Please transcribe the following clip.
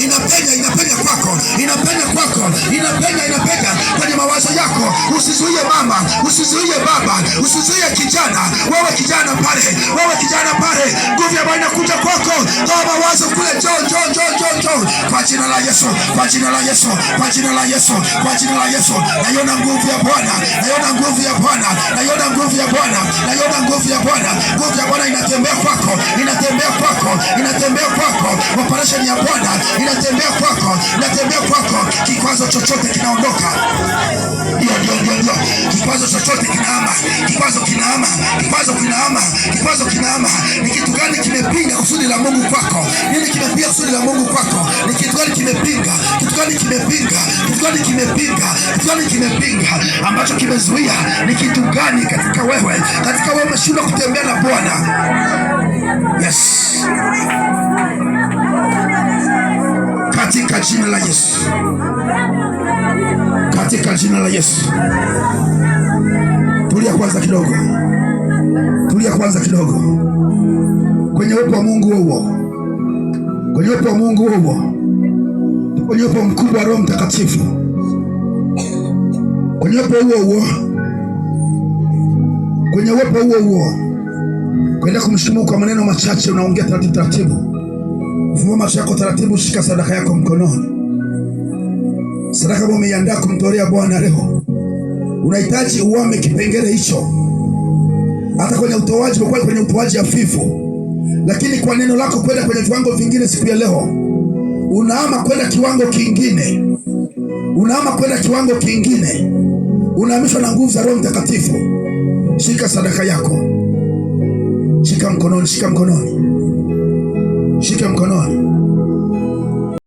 inapenya kwako, inapenya kwenye mawazo yako. Usizuie mama, usizuie baba, usizuie kijana. Wewe kijana pale, nguvu ya Bwana inakuja kwako. Toa mawazo kule, njoo kwa jina la Yesu, kwa jina la Yesu. Naiona nguvu ya Bwana, nguvu ya Bwana inatembea kwako, operation ya Bwana inatembea kwako, kikwazo chochote kinaondoka. Ndio. Kikwazo chochote kinahama. Ni kitu gani kimepinga kusudi la Mungu kwako? Nini kimepinga kusudi la Mungu kwako? Ni kitu gani kimepinga? Ambacho kimezuia? Ni kitu gani katika wewe umeshindwa kutembea na Bwana? Yes. Katika jina la Yesu. Tulia kwanza kidogo. Kwenye uwepo wa Mungu huo, kwenye uwepo mkubwa wa Roho Mtakatifu, kwenye uwepo huo, kwenda kumshukuru kwa maneno machache. Unaongea taratibu. Fungua macho yako taratibu, shika sadaka yako mkononi. Sadaka ambayo umeiandaa kumtolea Bwana leo. Unahitaji uame kipengele hicho. Hata kwenye utoaji, umekuwa kwenye utoaji hafifu, lakini kwa neno lako kwenda kwenye viwango vingine siku ya leo, unaama kwenda kiwango kingine. Unahamishwa na nguvu za Roho Mtakatifu. Shika sadaka yako, shika mkononi.